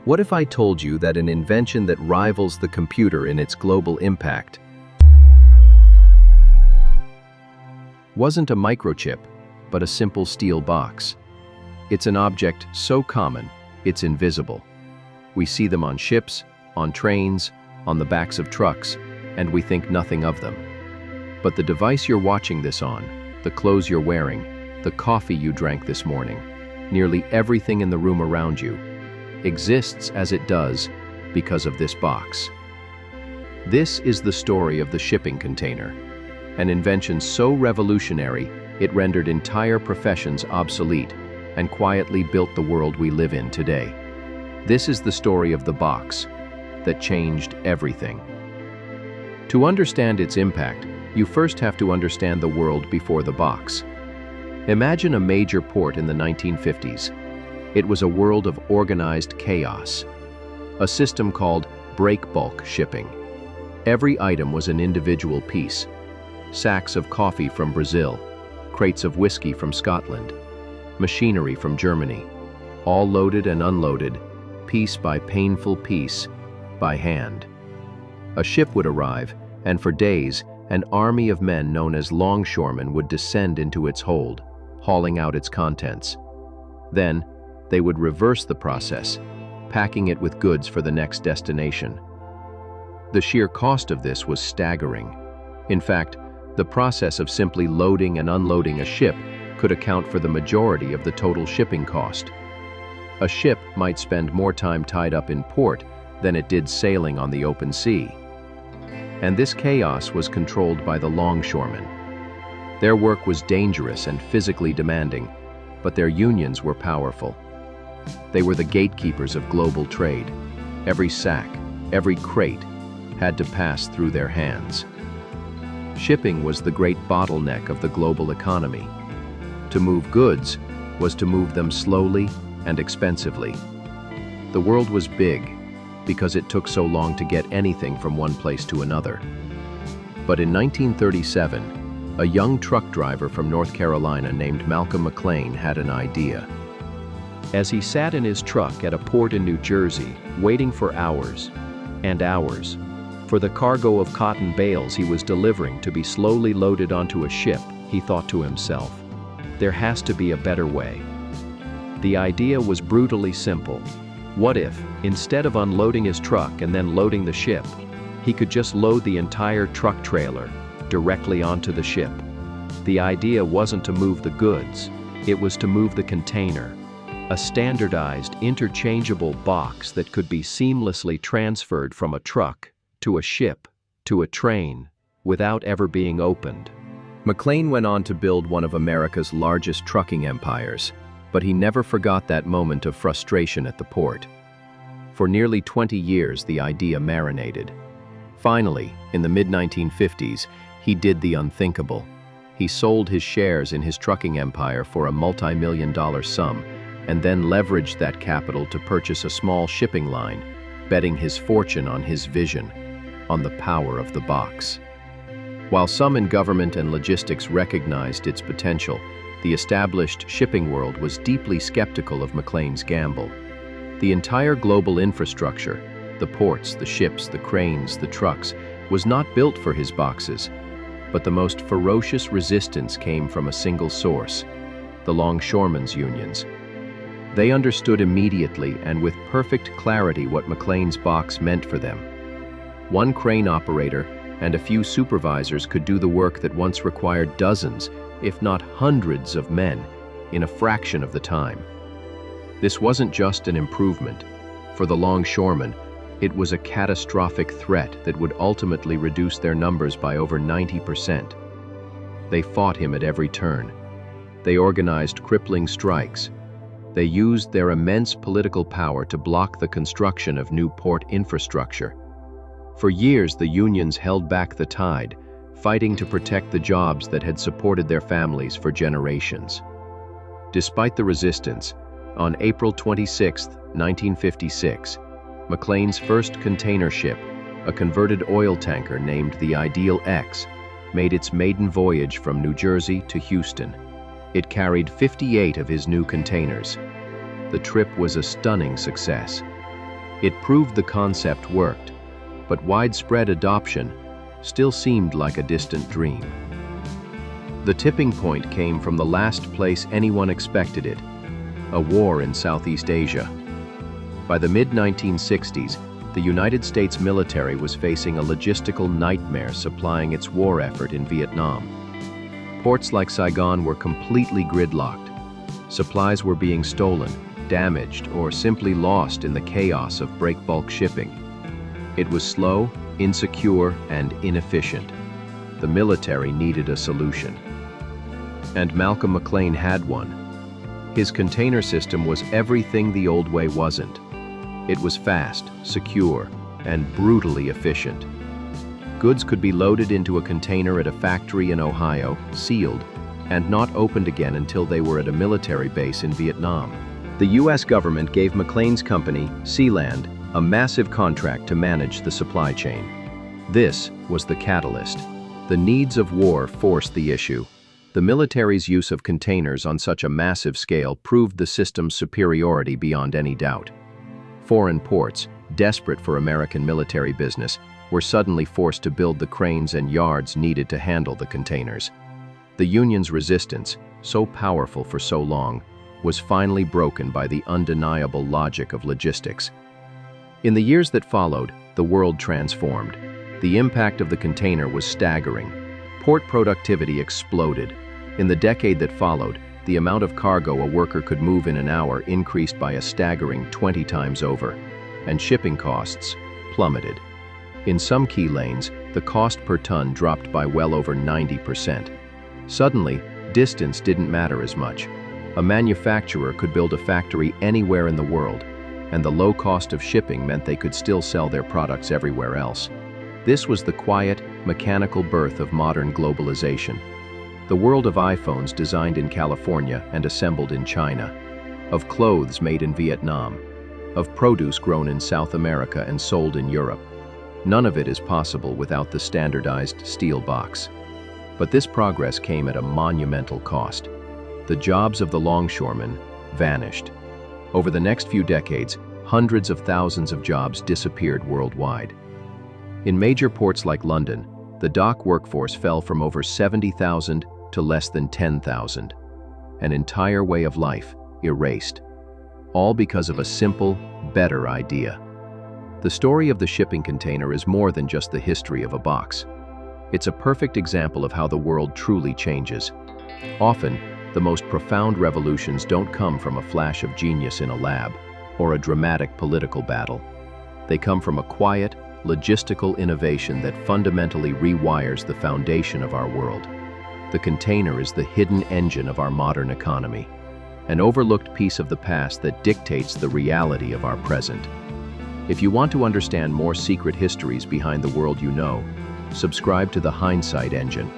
What if I told you that an invention that rivals the computer in its global impact wasn't a microchip, but a simple steel box? It's an object so common, it's invisible. We see them on ships, on trains, on the backs of trucks, and we think nothing of them. But the device you're watching this on, the clothes you're wearing, the coffee you drank this morning, nearly everything in the room around you, exists as it does because of this box. This is the story of the shipping container, an invention so revolutionary it rendered entire professions obsolete and quietly built the world we live in today. This is the story of the box that changed everything. To understand its impact, you first have to understand the world before the box. Imagine a major port in the 1950s. It was a world of organized chaos, a system called break bulk shipping. Every item was an individual piece: sacks of coffee from Brazil, crates of whiskey from Scotland, machinery from Germany, all loaded and unloaded, piece by painful piece, by hand. A ship would arrive, and for days, an army of men known as longshoremen would descend into its hold, hauling out its contents. Then, they would reverse the process, packing it with goods for the next destination. The sheer cost of this was staggering. In fact, the process of simply loading and unloading a ship could account for the majority of the total shipping cost. A ship might spend more time tied up in port than it did sailing on the open sea. And this chaos was controlled by the longshoremen. Their work was dangerous and physically demanding, but their unions were powerful. They were the gatekeepers of global trade. Every sack, every crate had to pass through their hands. Shipping was the great bottleneck of the global economy. To move goods was to move them slowly and expensively. The world was big because it took so long to get anything from one place to another. But in 1937, a young truck driver from North Carolina named Malcolm McLean had an idea. As he sat in his truck at a port in New Jersey, waiting for hours and hours for the cargo of cotton bales he was delivering to be slowly loaded onto a ship, he thought to himself, there has to be a better way. The idea was brutally simple. What if, instead of unloading his truck and then loading the ship, he could just load the entire truck trailer directly onto the ship? The idea wasn't to move the goods, it was to move the container, a standardized, interchangeable box that could be seamlessly transferred from a truck to a ship to a train without ever being opened. McLean went on to build one of America's largest trucking empires, but he never forgot that moment of frustration at the port. For nearly 20 years, the idea marinated. Finally, in the mid-1950s, he did the unthinkable. He sold his shares in his trucking empire for a multi-million-dollar sum, and then leveraged that capital to purchase a small shipping line, betting his fortune on his vision, on the power of the box. While some in government and logistics recognized its potential, the established shipping world was deeply skeptical of McLean's gamble. The entire global infrastructure, the ports, the ships, the cranes, the trucks, was not built for his boxes, but the most ferocious resistance came from a single source: the longshoremen's unions. They understood immediately and with perfect clarity what McLean's box meant for them. One crane operator and a few supervisors could do the work that once required dozens, if not hundreds of men, in a fraction of the time. This wasn't just an improvement. For the longshoremen, it was a catastrophic threat that would ultimately reduce their numbers by over 90%. They fought him at every turn. They organized crippling strikes. They used their immense political power to block the construction of new port infrastructure. For years, the unions held back the tide, fighting to protect the jobs that had supported their families for generations. Despite the resistance, on April 26, 1956, McLean's first container ship, a converted oil tanker named the Ideal X, made its maiden voyage from New Jersey to Houston. It carried 58 of his new containers. The trip was a stunning success. It proved the concept worked, but widespread adoption still seemed like a distant dream. The tipping point came from the last place anyone expected it, a war in Southeast Asia. By the mid-1960s, the United States military was facing a logistical nightmare supplying its war effort in Vietnam. Ports like Saigon were completely gridlocked. Supplies were being stolen, damaged, or simply lost in the chaos of breakbulk shipping. It was slow, insecure, and inefficient. The military needed a solution. And Malcolm McLean had one. His container system was everything the old way wasn't. It was fast, secure, and brutally efficient. Goods could be loaded into a container at a factory in Ohio, sealed, and not opened again until they were at a military base in Vietnam. The US government gave McLean's company, Sealand, a massive contract to manage the supply chain. This was the catalyst. The needs of war forced the issue. The military's use of containers on such a massive scale proved the system's superiority beyond any doubt. Foreign ports, desperate for American military business, were suddenly forced to build the cranes and yards needed to handle the containers. The Union's resistance, so powerful for so long, was finally broken by the undeniable logic of logistics. In the years that followed, the world transformed. The impact of the container was staggering. Port productivity exploded. In the decade that followed, the amount of cargo a worker could move in an hour increased by a staggering 20 times over, and shipping costs plummeted. In some key lanes, the cost per ton dropped by well over 90%. Suddenly, distance didn't matter as much. A manufacturer could build a factory anywhere in the world, and the low cost of shipping meant they could still sell their products everywhere else. This was the quiet, mechanical birth of modern globalization. The world of iPhones designed in California and assembled in China, of clothes made in Vietnam, of produce grown in South America and sold in Europe. None of it is possible without the standardized steel box. But this progress came at a monumental cost. The jobs of the longshoremen vanished. Over the next few decades, hundreds of thousands of jobs disappeared worldwide. In major ports like London, the dock workforce fell from over 70,000 to less than 10,000. An entire way of life erased. All because of a simple, better idea. The story of the shipping container is more than just the history of a box. It's a perfect example of how the world truly changes. Often, the most profound revolutions don't come from a flash of genius in a lab or a dramatic political battle. They come from a quiet, logistical innovation that fundamentally rewires the foundation of our world. The container is the hidden engine of our modern economy, an overlooked piece of the past that dictates the reality of our present. If you want to understand more secret histories behind the world you know, subscribe to the Hindsight Engine.